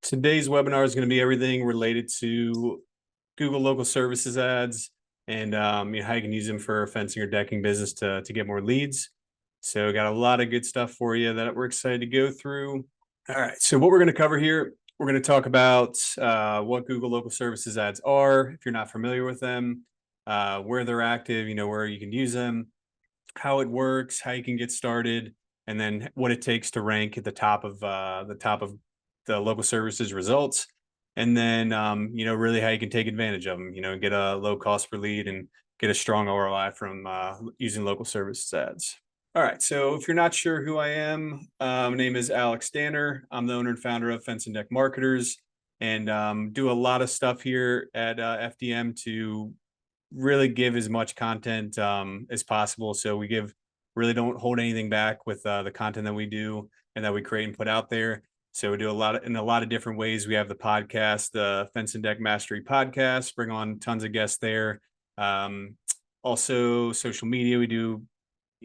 Today's webinar is going to be everything related to Google local services ads and how you can use them for fencing or decking business to get more leads. So got a lot of good stuff for you that we're excited to go through. All right. So what we're going to cover here, we're going to talk about what Google local services ads are, if you're not familiar with them, where they're active, where you can use them, how it works, how you can get started, and then what it takes to rank at the top of the local services results. And then really how you can take advantage of them, get a low cost per lead and get a strong ROI from using local services ads. All right, so if you're not sure who I am, my name is Alex Danner. I'm the owner and founder of Fence and Deck Marketers, and do a lot of stuff here at FDM to really give as much content as possible. So we really don't hold anything back with the content that we do and that we create and put out there. So we do in a lot of different ways. We have the podcast, the Fence and Deck Mastery podcast, bring on tons of guests there. Also social media, we do,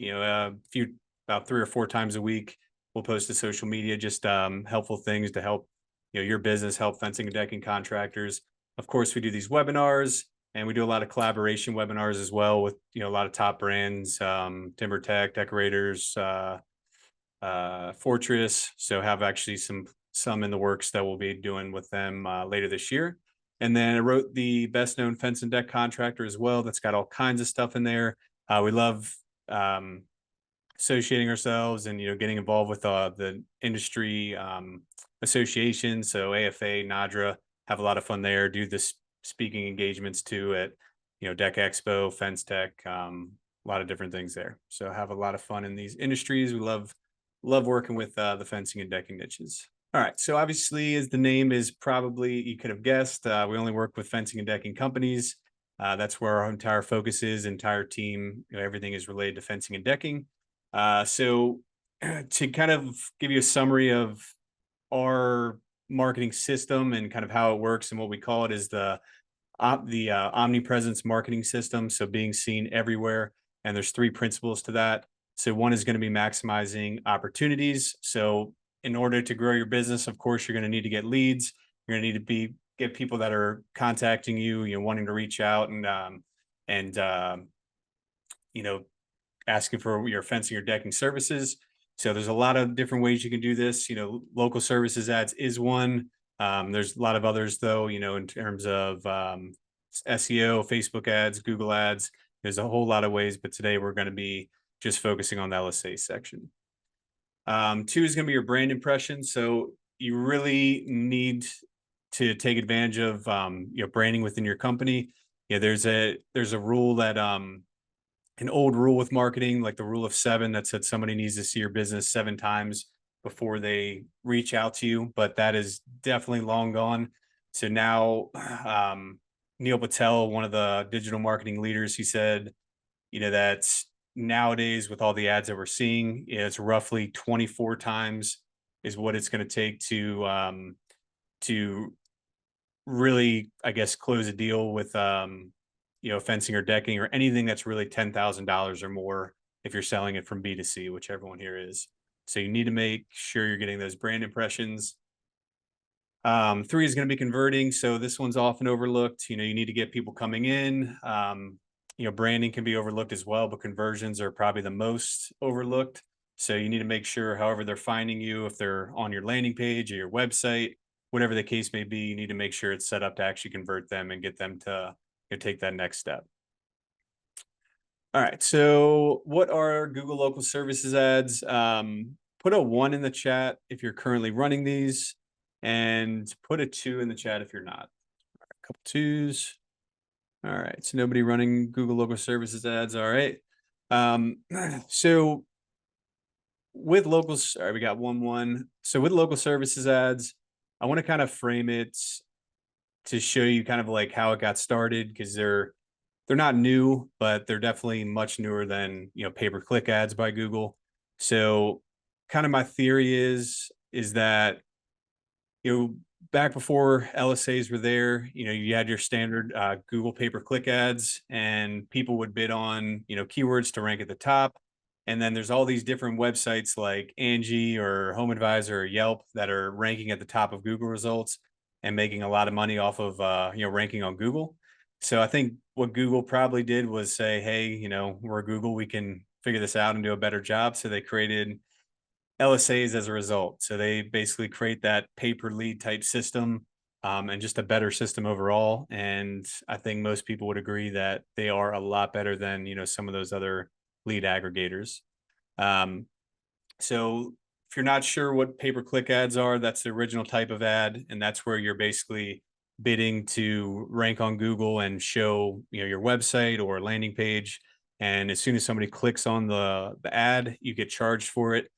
about 3 or 4 times a week. We'll post to social media, just helpful things to help, your business, help fencing and decking contractors. Of course, we do these webinars. And we do a lot of collaboration webinars as well with, a lot of top brands, Timber Tech, Decorators, Fortress. So have actually some in the works that we'll be doing with them later this year. And then I wrote the best known fence and deck contractor as well. That's got all kinds of stuff in there. We love associating ourselves and, getting involved with the industry association. So AFA, NADRA, have a lot of fun there. Do this speaking engagements too at Deck Expo, Fence Tech, a lot of different things there. So have a lot of fun in these industries. We love working with the fencing and decking niches. All right, so obviously, as the name is probably you could have guessed, we only work with fencing and decking companies. That's where our entire focus is. Entire team, everything is related to fencing and decking. So to kind of give you a summary of our marketing system and kind of how it works and what we call it is the omnipresence marketing system. So being seen everywhere. And there's 3 principles to that. So one is going to be maximizing opportunities. So in order to grow your business, of course, you're going to need to get leads. You're going to need to get people that are contacting you, wanting to reach out and asking for your fencing or decking services. So there's a lot of different ways you can do this. Local services ads is one. There's a lot of others though, in terms of SEO, Facebook ads, Google ads. There's a whole lot of ways, but today we're going to be just focusing on the LSA section. 2 is going to be your brand impression. So you really need to take advantage of branding within your company. There's a rule that an old rule with marketing, like the rule of 7, that said somebody needs to see your business 7 times before they reach out to you, but that is definitely long gone. So now, Neil Patel, one of the digital marketing leaders, he said, that nowadays with all the ads that we're seeing, it's roughly 24 times is what it's going to take to really, I guess, close a deal with fencing or decking or anything that's really $10,000 or more if you're selling it from B2C, which everyone here is. So you need to make sure you're getting those brand impressions. 3 is going to be converting. So this one's often overlooked. You need to get people coming in. Branding can be overlooked as well, but conversions are probably the most overlooked. So you need to make sure, however they're finding you, if they're on your landing page or your website, whatever the case may be, you need to make sure it's set up to actually convert them and get them to take that next step. All right. So what are Google local services ads? Put a 1 in the chat if you're currently running these, and put a 2 in the chat if you're not. All right, a couple 2s. All right. So nobody running Google local services ads. All right. So with locals, all right, we got 1. So with local services ads, I want to kind of frame it to show you kind of like how it got started, because they're not new, but they're definitely much newer than pay-per-click ads by Google. So kind of my theory is that back before LSAs were there, you had your standard Google pay-per-click ads, and people would bid on keywords to rank at the top, And then there's all these different websites like Angie or Home Advisor or Yelp that are ranking at the top of Google results and making a lot of money off of ranking on Google. So I think what Google probably did was say, hey, we're Google, we can figure this out and do a better job. So they created LSAs as a result. So they basically create that paper lead type system, and just a better system overall. And I think most people would agree that they are a lot better than some of those other lead aggregators. Um, so if you're not sure what pay-per-click ads are, that's the original type of ad, and that's where you're basically bidding to rank on Google and show your website or landing page. And as soon as somebody clicks on the ad, you get charged for it.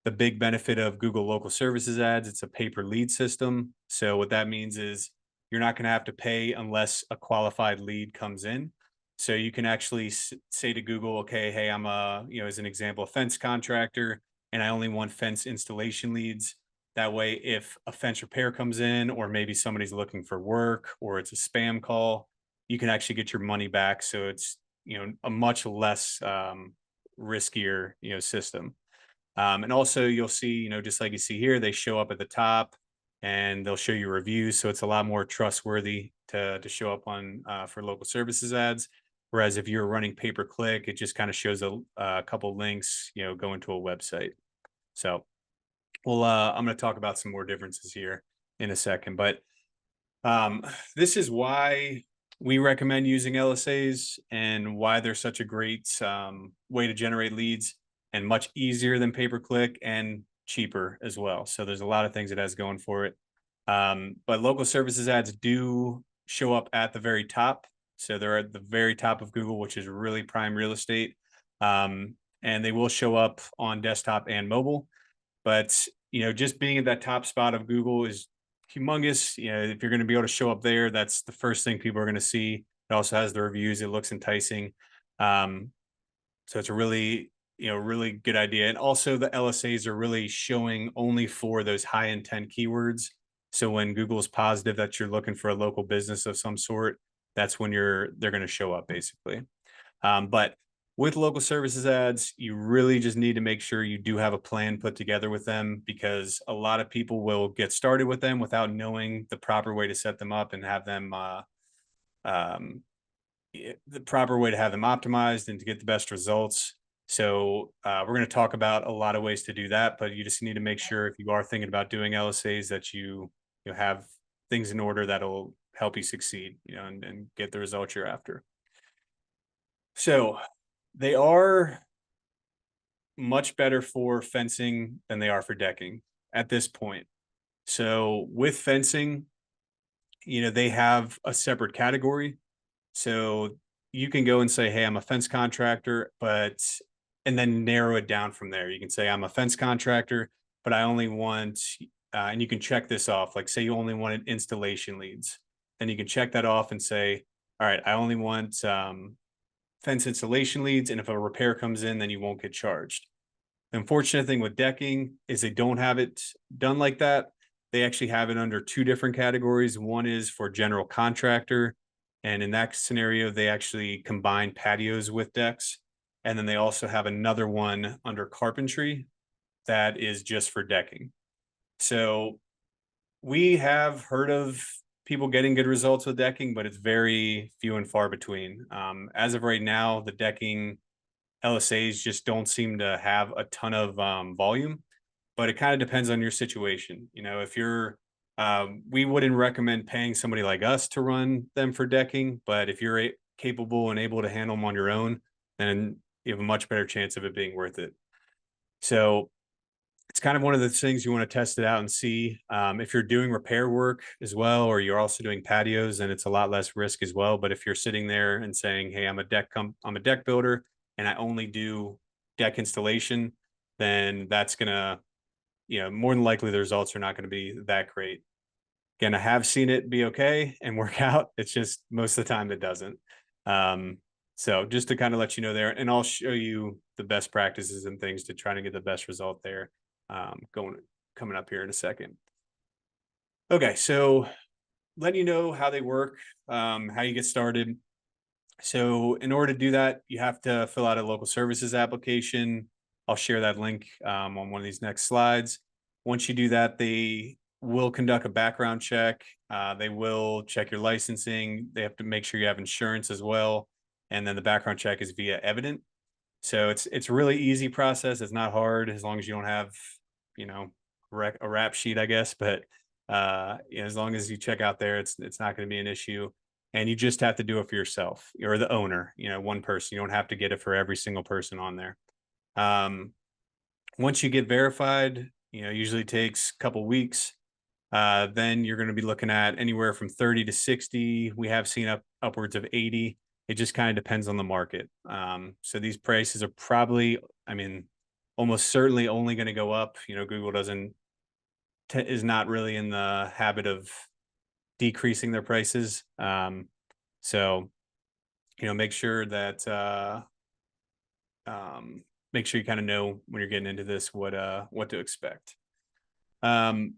The big benefit of Google Local Services ads, it's a pay-per lead system. So what that means is you're not going to have to pay unless a qualified lead comes in. So you can actually say to Google, okay, hey, I'm as an example, a fence contractor, and I only want fence installation leads. That way, if a fence repair comes in, or maybe somebody's looking for work, or it's a spam call, you can actually get your money back. So it's a much less riskier system. And also you'll see, just like you see here, they show up at the top and they'll show you reviews. So it's a lot more trustworthy to show up on for local services ads. Whereas if you're running pay per click, it just kind of shows a couple links, going to a website. So I'm going to talk about some more differences here in a second. But um, this is why we recommend using LSAs and why they're such a great way to generate leads and much easier than pay per click and cheaper as well. So there's a lot of things it has going for it. But local services ads do show up at the very top. So they're at the very top of Google, which is really prime real estate. And they will show up on desktop and mobile. But just being at that top spot of Google is humongous. If you're going to be able to show up there, that's the first thing people are going to see. It also has the reviews. It looks enticing. Um, so it's a really good idea. And also the LSAs are really showing only for those high intent keywords. So when Google is positive that you're looking for a local business of some sort, that's when they're going to show up basically. But with local services ads, you really just need to make sure you do have a plan put together with them, because a lot of people will get started with them without knowing the proper way to set them up and have them um, the proper way to have them optimized and to get the best results. So we're going to talk about a lot of ways to do that, but you just need to make sure if you are thinking about doing LSAs that you have things in order that'll help you succeed, and get the results you're after. So they are much better for fencing than they are for decking at this point. So with fencing, they have a separate category. So you can go and say, hey, I'm a fence contractor, and then narrow it down from there. You can say, I'm a fence contractor, but I only want, and you can check this off. Like, say you only wanted installation leads. Then you can check that off and say, all right, I only want fence installation leads. And if a repair comes in, then you won't get charged. The unfortunate thing with decking is they don't have it done like that. They actually have it under two different categories. One is for general contractor. And in that scenario, they actually combine patios with decks. And then they also have another one under carpentry that is just for decking. So we have heard of people getting good results with decking, but it's very few and far between. As of right now, the decking LSAs just don't seem to have a ton of volume, but it kind of depends on your situation. If you're, we wouldn't recommend paying somebody like us to run them for decking, but if you're capable and able to handle them on your own, then you have a much better chance of it being worth it. So it's kind of one of the things you want to test it out and see. If you're doing repair work as well, or you're also doing patios, then it's a lot less risk as well. But if you're sitting there and saying, hey, I'm a deck builder and I only do deck installation, then that's gonna, more than likely the results are not going to be that great. Again, I have seen it be okay and work out. It's just most of the time it doesn't. So just to kind of let you know there, and I'll show you the best practices and things to try to get the best result there. Coming up here in a second. Okay, so letting you know how they work, how you get started. So in order to do that, you have to fill out a local services application. I'll share that link on one of these next slides. Once you do that, they will conduct a background check. They will check your licensing. They have to make sure you have insurance as well. And then the background check is via Evident. So it's a really easy process. It's not hard as long as you don't have, you know, a rap sheet, I guess. But as long as you check out there, it's not going to be an issue. And you just have to do it for yourself or the owner, one person. You don't have to get it for every single person on there. Once you get verified, usually takes a couple weeks. Then you're going to be looking at anywhere from 30 to 60. We have seen upwards of 80. It just kind of depends on the market. So these prices are probably, almost certainly only going to go up. Google is not really in the habit of decreasing their prices. So, make sure that make sure you kind of know when you're getting into this what to expect. And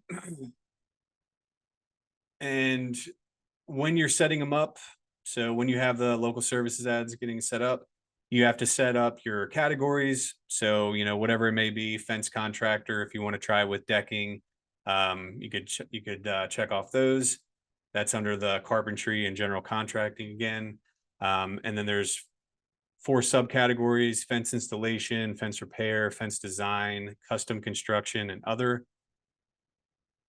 when you're setting them up, so when you have the local services ads getting set up, you have to set up your categories. So, whatever it may be, fence contractor, if you want to try with decking, you could check off those. That's under the carpentry and general contracting again. And then there's 4 subcategories: fence installation, fence repair, fence design, custom construction, and other.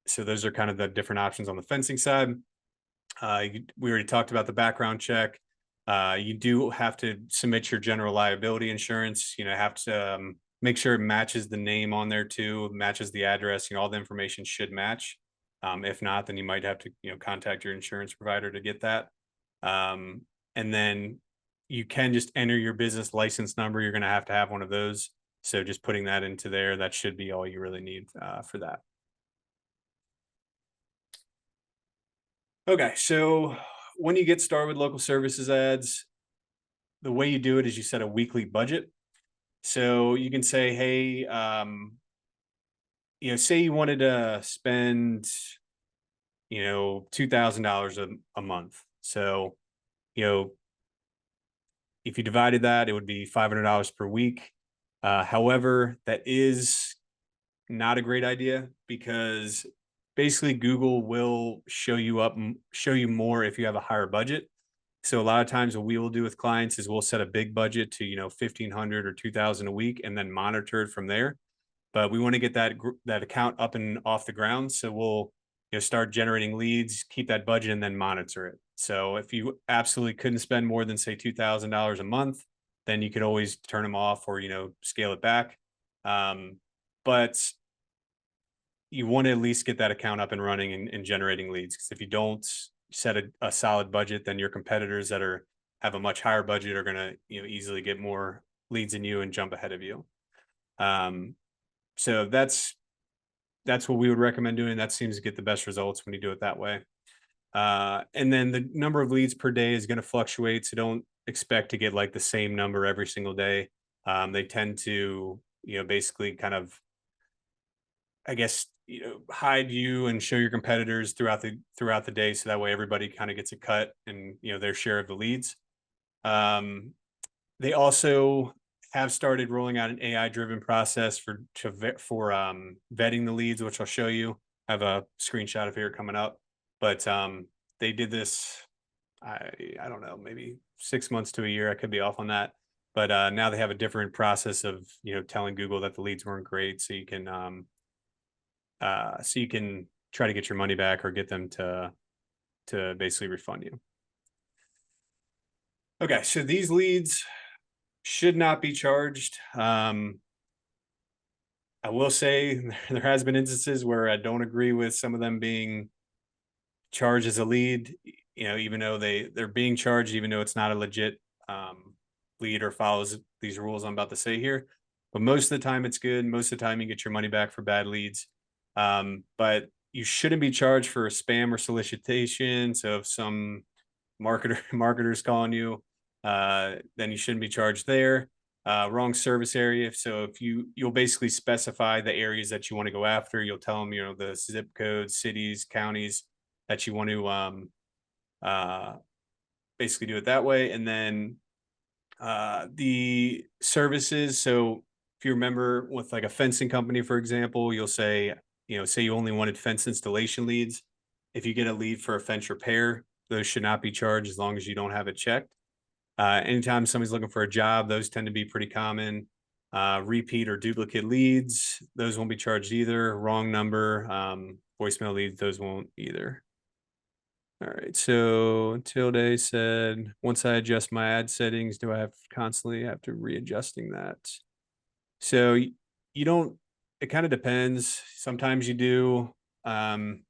So those are kind of the different options on the fencing side. We already talked about the background check. You do have to submit your general liability insurance. Have to make sure it matches the name on there too, matches the address. All the information should match. If not, then you might have to contact your insurance provider to get that. And then you can just enter your business license number. You're going to have one of those. So just putting that into there, that should be all you really need for that. Okay, so when you get started with local services ads, the way you do it is you set a weekly budget. So you can say, hey, say you wanted to spend, $2,000 a month. So, if you divided that, it would be $500 per week. However, that is not a great idea because basically Google will show you more if you have a higher budget. So a lot of times what we will do with clients is we'll set a big budget to, 1,500 or 2,000 a week and then monitor it from there. But we want to get that account up and off the ground. So we'll start generating leads, keep that budget, and then monitor it. So if you absolutely couldn't spend more than say $2,000 a month, then you could always turn them off or scale it back. But you want to at least get that account up and running and generating leads. Because if you don't set a solid budget, then your competitors that have a much higher budget are going to easily get more leads than you and jump ahead of you. So that's what we would recommend doing. That seems to get the best results when you do it that way. And then the number of leads per day is going to fluctuate. So don't expect to get like the same number every single day. They tend to, basically kind of, I guess, hide you and show your competitors throughout the day. So that way everybody kind of gets a cut and, their share of the leads. They also have started rolling out an AI-driven process for vetting the leads, which I'll show you. I have a screenshot of here coming up, but they did this. I don't know, maybe 6 months to a year. I could be off on that, but now they have a different process of telling Google that the leads weren't great, so you can try to get your money back or get them to basically refund you. Okay, so these leads should not be charged. I will say there has been instances where I don't agree with some of them being charged as a lead, even though they're being charged, even though it's not a legit lead or follows these rules I'm about to say here. But most of the time it's good. Most of the time you get your money back for bad leads. But you shouldn't be charged for spam or solicitation. So if some marketer's calling you, then you shouldn't be charged there. Wrong service area. So if you'll basically specify the areas that you want to go after. You'll tell them, the zip codes, cities, counties that you want to basically do it that way. And then the services. So if you remember with like a fencing company, for example, you'll say, say you only wanted fence installation leads. If you get a lead for a fence repair, those should not be charged as long as you don't have it checked. Anytime somebody's looking for a job, those tend to be pretty common. Repeat or duplicate leads, those won't be charged either. Wrong number, voicemail leads, those won't either. All right, so until they said, once I adjust my ad settings, do I have constantly have to readjusting that? So you don't, it kind of depends. Sometimes you do. Um,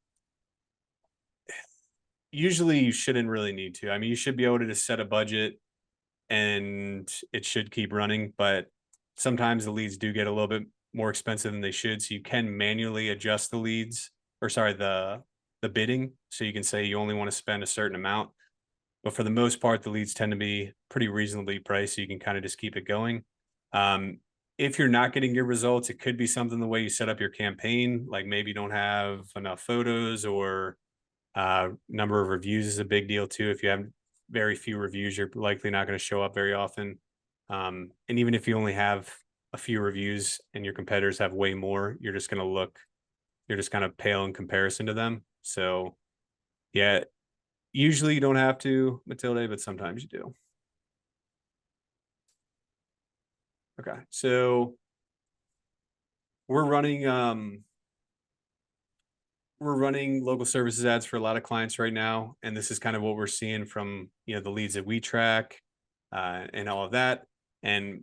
Usually you shouldn't really need to. I mean, you should be able to just set a budget and it should keep running, but sometimes the leads do get a little bit more expensive than they should. So you can manually adjust the leads, or sorry, the bidding. So you can say you only want to spend a certain amount. But for the most part, the leads tend to be pretty reasonably priced. So you can kind of just keep it going. Um, if you're not getting good results, it could be something the way you set up your campaign, like maybe you don't have enough photos, or number of reviews is a big deal too. If you have very few reviews, you're likely not going to show up very often. And even if you only have a few reviews and your competitors have way more, you're just kind of pale in comparison to them. So yeah, usually you don't have to, Matilde, but sometimes you do. Okay. So we're running we're running local services ads for a lot of clients right now, and this is kind of what we're seeing from the leads that we track, and all of that. And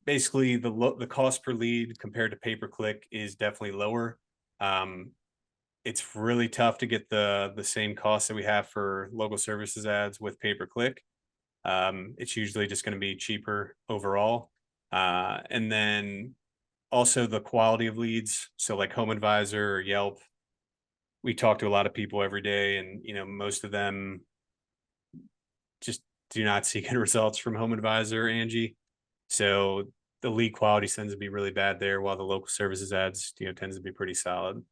basically, the cost per lead compared to pay per click is definitely lower. Um, it's really tough to get the same cost that we have for local services ads with pay per click. It's usually just going to be cheaper overall, and then also the quality of leads. So like Home Advisor or Yelp, we talk to a lot of people every day, and most of them just do not see good results from Home Advisor, Angie. So the lead quality tends to be really bad there, while the local services ads tends to be pretty solid.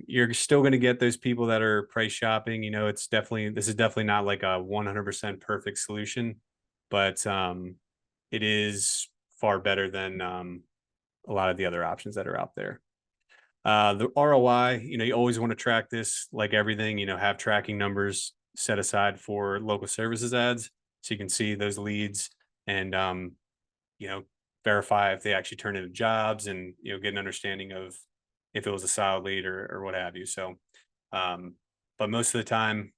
You're still going to get those people that are price shopping. This is definitely not like a 100% perfect solution, but it is far better than a lot of the other options that are out there. The ROI, you always want to track this like everything, have tracking numbers set aside for local services ads so you can see those leads and, you know, verify if they actually turn into jobs, and, get an understanding of if it was a solid lead or what have you. So, um, but most of the time,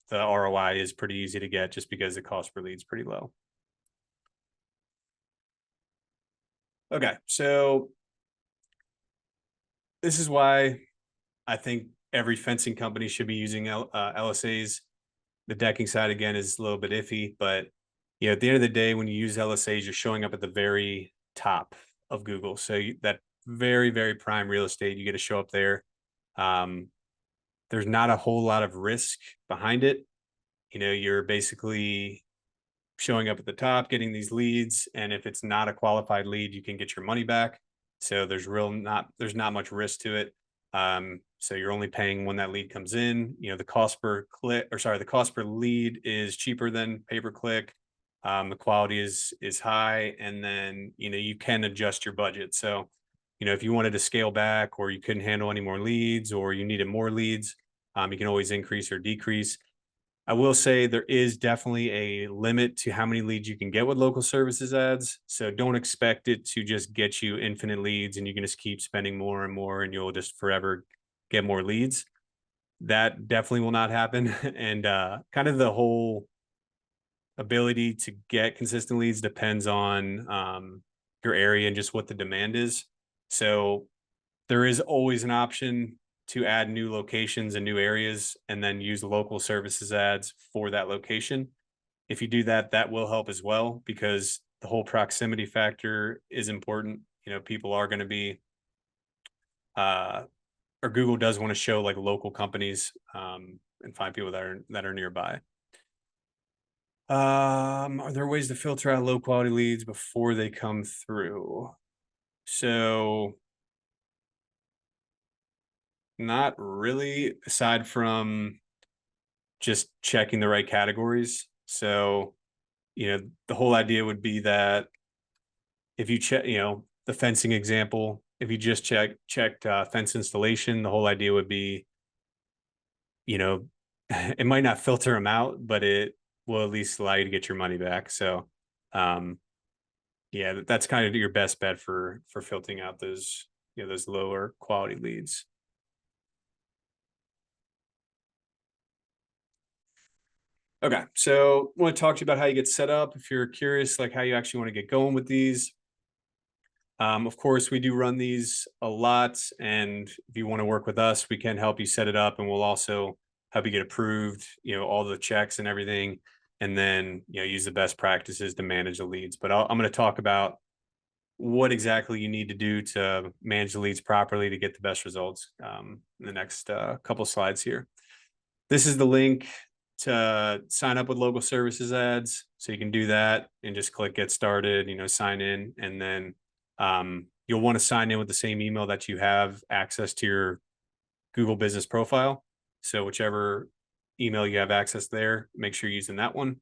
the ROI is pretty easy to get just because the cost per lead is pretty low. Okay. So this is why I think every fencing company should be using LSAs. The decking side again is a little bit iffy, but at the end of the day, when you use LSAs, you're showing up at the very top of Google. So that very, very prime real estate, you get to show up there. Um, there's not a whole lot of risk behind it. You're basically showing up at the top, getting these leads, and if it's not a qualified lead, you can get your money back. So there's not much risk to it. So you're only paying when that lead comes in. The cost per click, or sorry, the cost per lead is cheaper than pay per click. The quality is high, and then you can adjust your budget. So if you wanted to scale back, or you couldn't handle any more leads, or you needed more leads, you can always increase or decrease. I will say there is definitely a limit to how many leads you can get with local services ads. So don't expect it to just get you infinite leads and you can just keep spending more and more and you'll just forever get more leads. That definitely will not happen. And kind of the whole ability to get consistent leads depends on your area and just what the demand is. So there is always an option to add new locations and new areas and then use local services ads for that location. If you do that, that will help as well, because the whole proximity factor is important. People are going to be, or Google does want to show like local companies, and find people that are nearby. Are there ways to filter out low quality leads before they come through? So not really, aside from just checking the right categories. So, the whole idea would be that if you check, the fencing example, if you just checked fence installation, the whole idea would be, you know, it might not filter them out, but it will at least allow you to get your money back. So, um, yeah, that's kind of your best bet for filtering out those, those lower quality leads. Okay, so I want to talk to you about how you get set up. If you're curious, like how you actually want to get going with these. Of course, we do run these a lot, and if you want to work with us, we can help you set it up, and we'll also help you get approved. All the checks and everything, and then use the best practices to manage the leads. But I'm going to talk about what exactly you need to do to manage the leads properly to get the best results in the next couple slides here. This is the link to sign up with local services ads. So you can do that and just click get started, sign in, and then you'll want to sign in with the same email that you have access to your Google business profile. So whichever email you have access there, make sure you're using that one.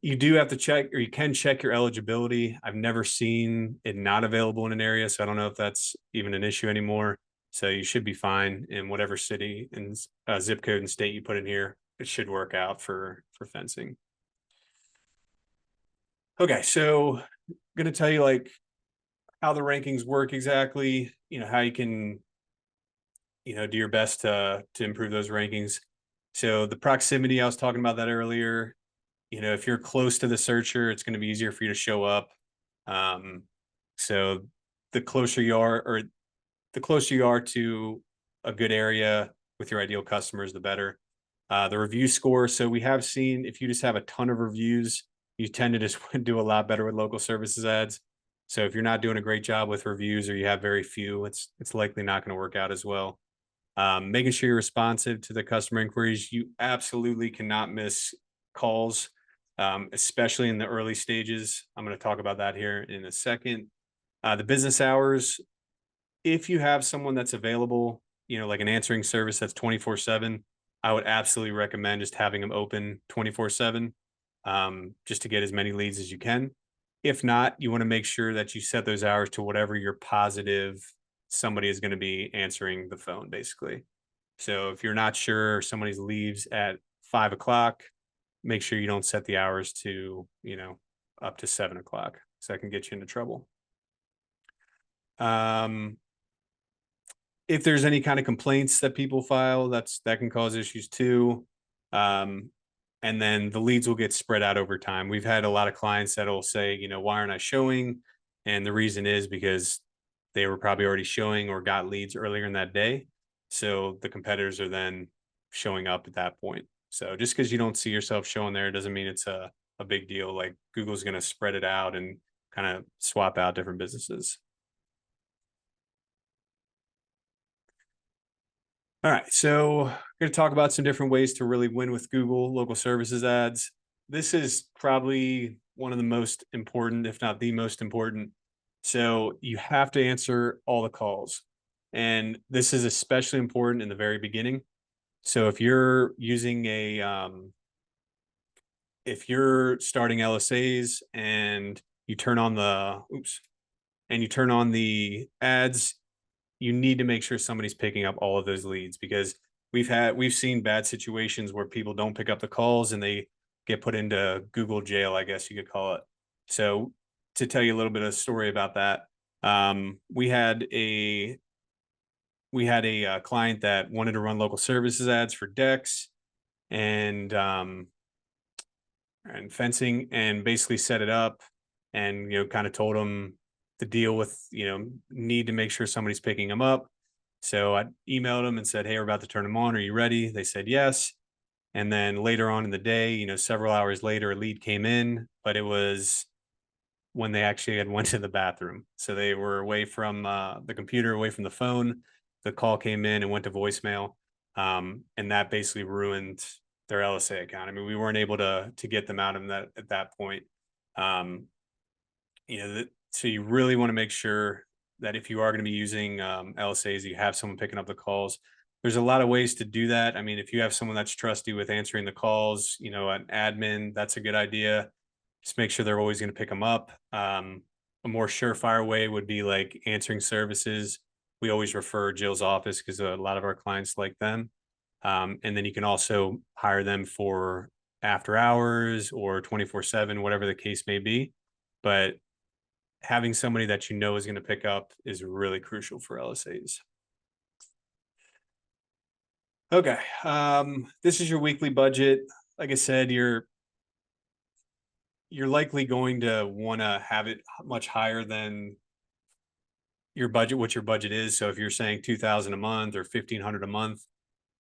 You do have to check, or you can check your eligibility. I've never seen it not available in an area, so I don't know if that's even an issue anymore. So you should be fine in whatever city and zip code and state you put in here. It should work out for fencing. Okay, so I'm going to tell you like how the rankings work exactly. How you can do your best to improve those rankings. So the proximity, I was talking about that earlier. If you're close to the searcher, it's going to be easier for you to show up. So the closer you are, or the closer you are to a good area with your ideal customers, the better. The review score. So we have seen if you just have a ton of reviews, you tend to just do a lot better with local services ads. So if you're not doing a great job with reviews, or you have very few, it's likely not going to work out as well. Making sure you're responsive to the customer inquiries. You absolutely cannot miss calls, especially in the early stages. I'm going to talk about that here in a second. The business hours, if you have someone that's available, like an answering service that's 24/7, I would absolutely recommend just having them open 24/7, just to get as many leads as you can. If not, you want to make sure that you set those hours to whatever you're positive somebody is going to be answering the phone, basically. So if you're not sure somebody leaves at 5 o'clock, make sure you don't set the hours to, up to 7 o'clock. So that can get you into trouble. If there's any kind of complaints that people file, that can cause issues too. And then the leads will get spread out over time. We've had a lot of clients that'll say, why aren't I showing? And the reason is because they were probably already showing or got leads earlier in that day. So the competitors are then showing up at that point. So just because you don't see yourself showing there doesn't mean it's a big deal. Like Google's going to spread it out and kind of swap out different businesses. All right, so I'm going to talk about some different ways to really win with Google local services ads. This is probably one of the most important, if not the most important. So you have to answer all the calls. And this is especially important in the very beginning. So if you're using if you're starting LSAs and you turn on the ads, you need to make sure somebody's picking up all of those leads, because we've seen bad situations where people don't pick up the calls and they get put into Google jail, I guess you could call it. So to tell you a little bit of a story about that, we had a client that wanted to run local services ads for decks and fencing, and basically set it up and kind of told them the deal with need to make sure somebody's picking them up. So I emailed them and said, hey, we're about to turn them on, are you ready? They said yes. And then later on in the day, several hours later, a lead came in, but it was when they actually had went to the bathroom. So they were away from the computer, away from the phone. The call came in and went to voicemail, and that basically ruined their LSA account. I mean, we weren't able to get them out of that at that point. So you really want to make sure that if you are going to be using LSAs, you have someone picking up the calls. There's a lot of ways to do that. I mean, if you have someone that's trusty with answering the calls, an admin, that's a good idea. Just make sure they're always going to pick them up. A more surefire way would be like answering services. We always refer Jill's office because a lot of our clients like them. And then you can also hire them for after hours or 24/7, whatever the case may be. But having somebody that you know is going to pick up is really crucial for LSAs. Okay. This is your weekly budget. Like I said, you're likely going to want to have it much higher than your budget, what your budget is. So if you're saying 2,000 a month or 1,500 a month,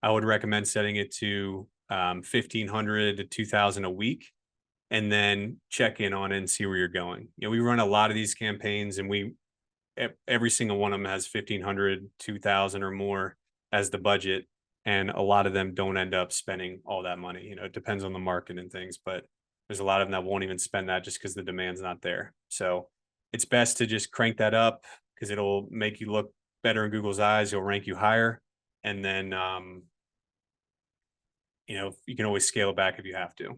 I would recommend setting it to 1,500 to 2,000 a week, and then check in on it and see where you're going. We run a lot of these campaigns, and every single one of them has 1,500, 2,000 or more as the budget, and a lot of them don't end up spending all that money. It depends on the market and things, but there's a lot of them that won't even spend that just because the demand's not there. So it's best to just crank that up because it'll make you look better in Google's eyes. It'll rank you higher, and then you can always scale it back if you have to.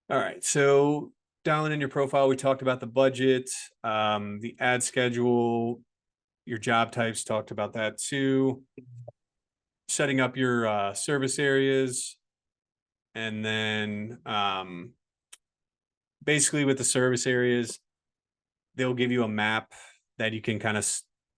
All right, so dialing in your profile, we talked about the budget, the ad schedule, your job types, talked about that too. Setting up your service areas, and then basically with the service areas, they'll give you a map that you can kind of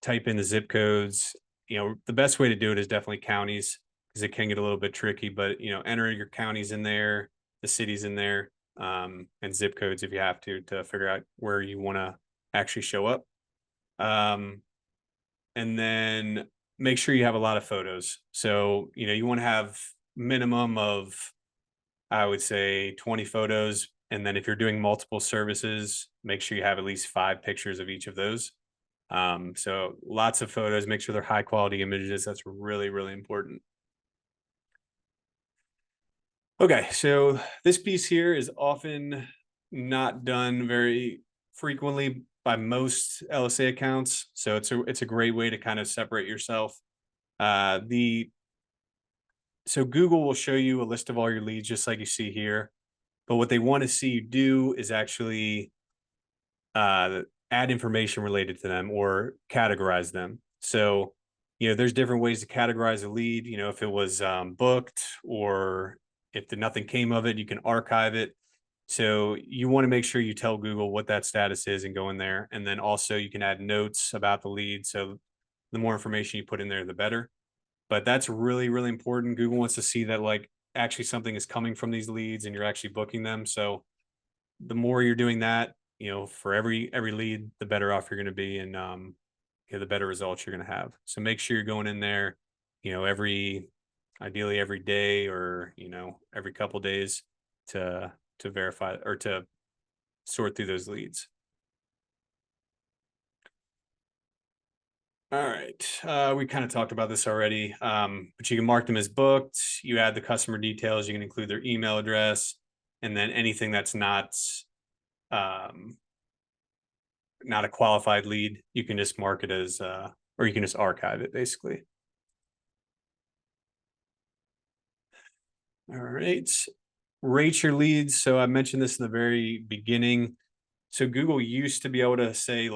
type in the zip codes. The best way to do it is definitely counties because it can get a little bit tricky, but enter your counties in there, the cities in there, and zip codes if you have to figure out where you want to actually show up. And then make sure you have a lot of photos. So, you want to have minimum of, I would say, 20 photos. And then if you're doing multiple services, make sure you have at least 5 pictures of each of those. So lots of photos, make sure they're high quality images. That's really, really important. Okay, so this piece here is often not done very frequently by most LSA accounts. So it's a great way to kind of separate yourself. So Google will show you a list of all your leads just like you see here. But what they want to see you do is actually add information related to them or categorize them. So, there's different ways to categorize a lead. If it was booked or if nothing came of it, you can archive it. So you want to make sure you tell Google what that status is and go in there. And then also you can add notes about the lead. So the more information you put in there, the better. But that's really, really important. Google wants to see that like actually something is coming from these leads and you're actually booking them. So the more you're doing that, for every lead, the better off you're going to be, and the better results you're going to have. So make sure you're going in there, ideally every day or every couple days to verify or to sort through those leads. All right, we kind of talked about this already, but you can mark them as booked. You add the customer details. You can include their email address, and then anything that's not a qualified lead, you can just mark it as, or you can just archive it basically. All right, rate your leads. So I mentioned this in the very beginning. So Google used to be able to say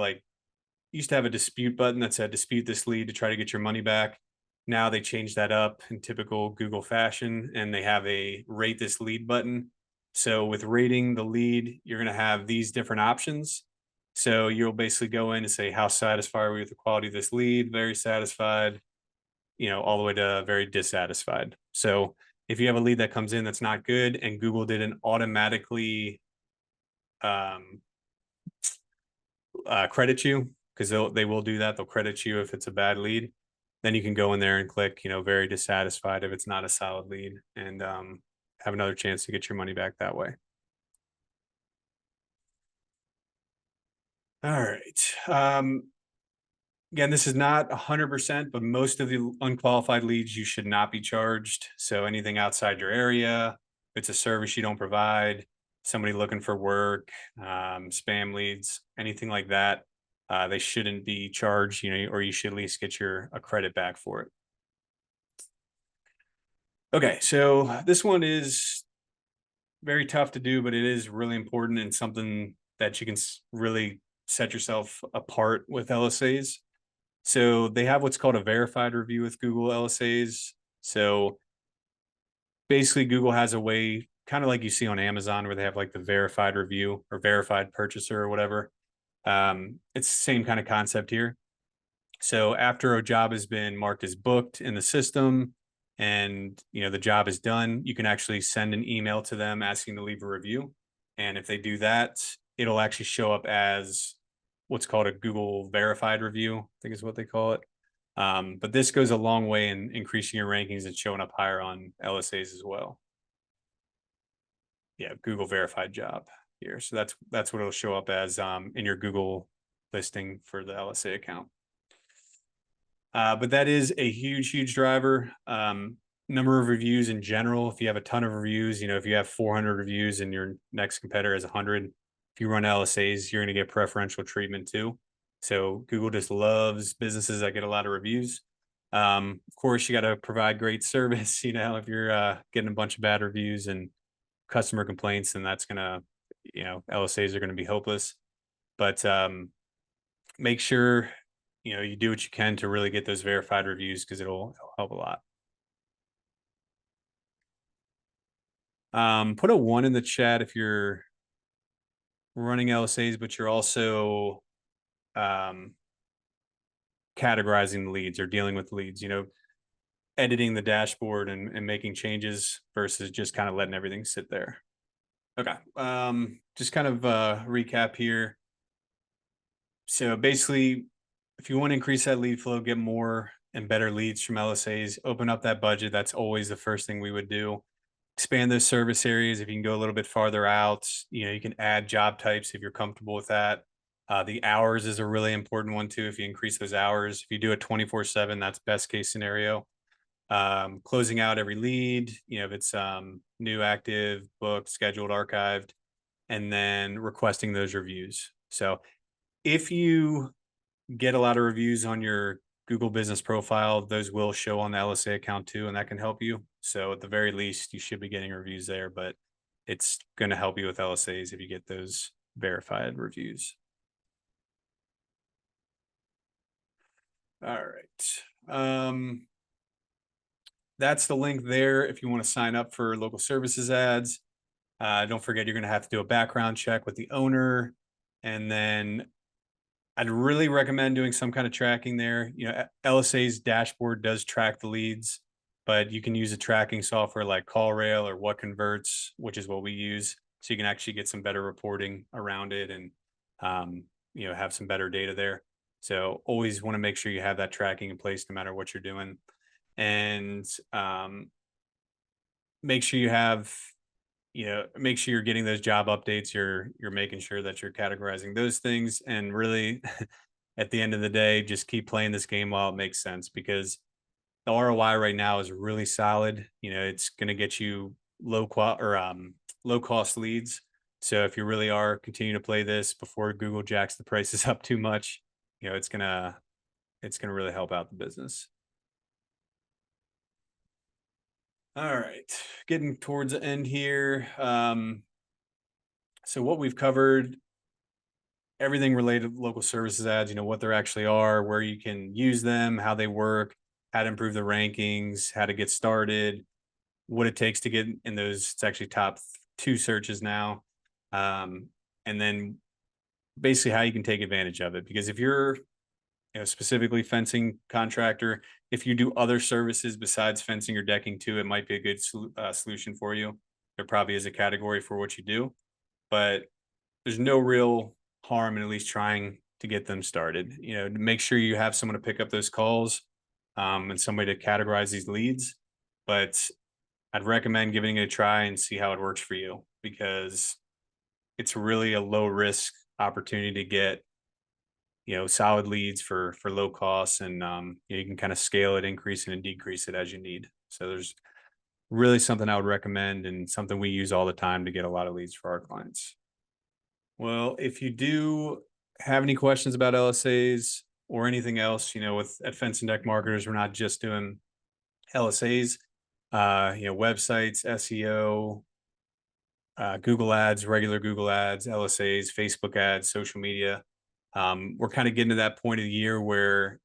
used to have a dispute button that said dispute this lead to try to get your money back. Now they changed that up in typical Google fashion and they have a rate this lead button. So with rating the lead, you're going to have these different options. So you'll basically go in and say, how satisfied are we with the quality of this lead? Very satisfied, all the way to very dissatisfied. So if you have a lead that comes in that's not good and Google didn't automatically credit you, because they will do that. They'll credit you if it's a bad lead. Then you can go in there and click, very dissatisfied if it's not a solid lead, and have another chance to get your money back that way. All right. Again, this is not 100%, but most of the unqualified leads you should not be charged. So anything outside your area, if it's a service you don't provide, somebody looking for work, spam leads, anything like that, they shouldn't be charged, or you should at least get a credit back for it. Okay, so this one is very tough to do, but it is really important and something that you can really set yourself apart with LSAs. So they have what's called a verified review with Google LSAs. So basically, Google has a way, kind of like you see on Amazon, where they have like the verified review or verified purchaser or whatever. It's the same kind of concept here. So after a job has been marked as booked in the system and the job is done, you can actually send an email to them asking to leave a review. And if they do that, it'll actually show up as what's called a Google verified review, I think is what they call it. But this goes a long way in increasing your rankings and showing up higher on LSAs as well. Yeah, Google verified job here. So that's what it'll show up as in your Google listing for the LSA account. But that is a huge driver. Number of reviews in general. If you have a ton of reviews, if you have 400 reviews and your next competitor has 100, if you run LSAs, you're going to get preferential treatment too. So Google just loves businesses that get a lot of reviews. Of course, you got to provide great service. If you're getting a bunch of bad reviews and customer complaints, then that's going to, LSAs are going to be hopeless. But make sure you do what you can to really get those verified reviews because it'll help a lot. Put a 1 in the chat if you're running LSAs, but you're also categorizing the leads or dealing with leads, editing the dashboard and making changes versus just kind of letting everything sit there. Okay. Just kind of recap here. So basically, if you want to increase that lead flow, get more and better leads from LSAs, open up that budget. That's always the first thing we would do. Expand those service areas. If you can go a little bit farther out, you can add job types if you're comfortable with that. The hours is a really important one too. If you increase those hours, if you do it 24/7, that's best case scenario. Closing out every lead, if it's new, active, booked, scheduled, archived, and then requesting those reviews. So if you get a lot of reviews on your Google business profile, those will show on the LSA account too, and that can help you. So at the very least, you should be getting reviews there, but it's going to help you with LSAs if you get those verified reviews. All right. That's the link there if you want to sign up for local services ads. Don't forget, you're going to have to do a background check with the owner. And then I'd really recommend doing some kind of tracking there. LSA's dashboard does track the leads, but you can use a tracking software like CallRail or What Converts, which is what we use. So you can actually get some better reporting around it and, have some better data there. So always want to make sure you have that tracking in place no matter what you're doing. And make sure you have, make sure you're getting those job updates. You're making sure that you're categorizing those things. And really, at the end of the day, just keep playing this game while it makes sense, because the ROI right now is really solid. It's going to get you low cost leads. So if you really are continuing to play this before Google jacks the prices up too much, it's gonna really help out the business. All right, getting towards the end here. So what we've covered, everything related to local services ads, what they actually are, where you can use them, how they work, how to improve the rankings, how to get started, what it takes to get in those. It's actually top 2 searches now. And then basically how you can take advantage of it. Because if you're specifically fencing contractor, if you do other services besides fencing or decking too, it might be a good solution for you. There probably is a category for what you do, but there's no real harm in at least trying to get them started. To make sure you have someone to pick up those calls and somebody to categorize these leads. But I'd recommend giving it a try and see how it works for you, because it's really a low risk opportunity to get solid leads for low costs, and you can kind of scale it, increase it and decrease it as you need. So there's really something I would recommend, and something we use all the time to get a lot of leads for our clients. Well, if you do have any questions about LSAs or anything else, at Fence and Deck Marketers, we're not just doing LSAs, websites, SEO, Google ads, regular Google ads, LSAs, Facebook ads, social media. We're kind of getting to that point of the year where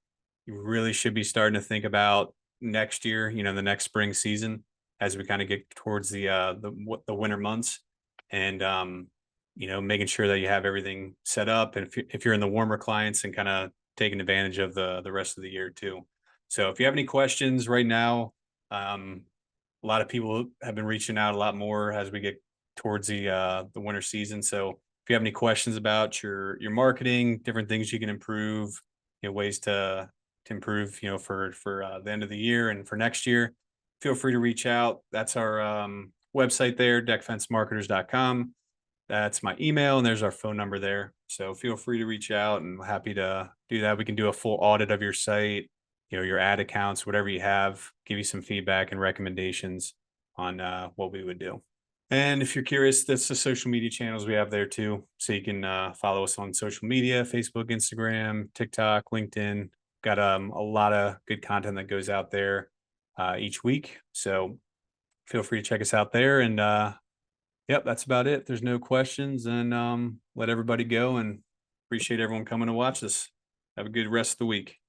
you really should be starting to think about next year, the next spring season, as we kind of get towards the winter months, and making sure that you have everything set up, and if you're in the warmer clients, and kind of taking advantage of the rest of the year too. So if you have any questions right now, um, a lot of people have been reaching out a lot more as we get towards the winter season. So if you have any questions about your marketing, different things you can improve, ways to improve, for the end of the year and for next year, feel free to reach out. That's our website there, deckfencemarketers.com. That's my email, and there's our phone number there. So feel free to reach out, and happy to do that. We can do a full audit of your site, your ad accounts, whatever you have, give you some feedback and recommendations on what we would do. And if you're curious, that's the social media channels we have there too. So you can follow us on social media, Facebook, Instagram, TikTok, LinkedIn. Got a lot of good content that goes out there each week. So feel free to check us out there. And yep, that's about it. If there's no questions, and let everybody go, and appreciate everyone coming to watch this. Have a good rest of the week.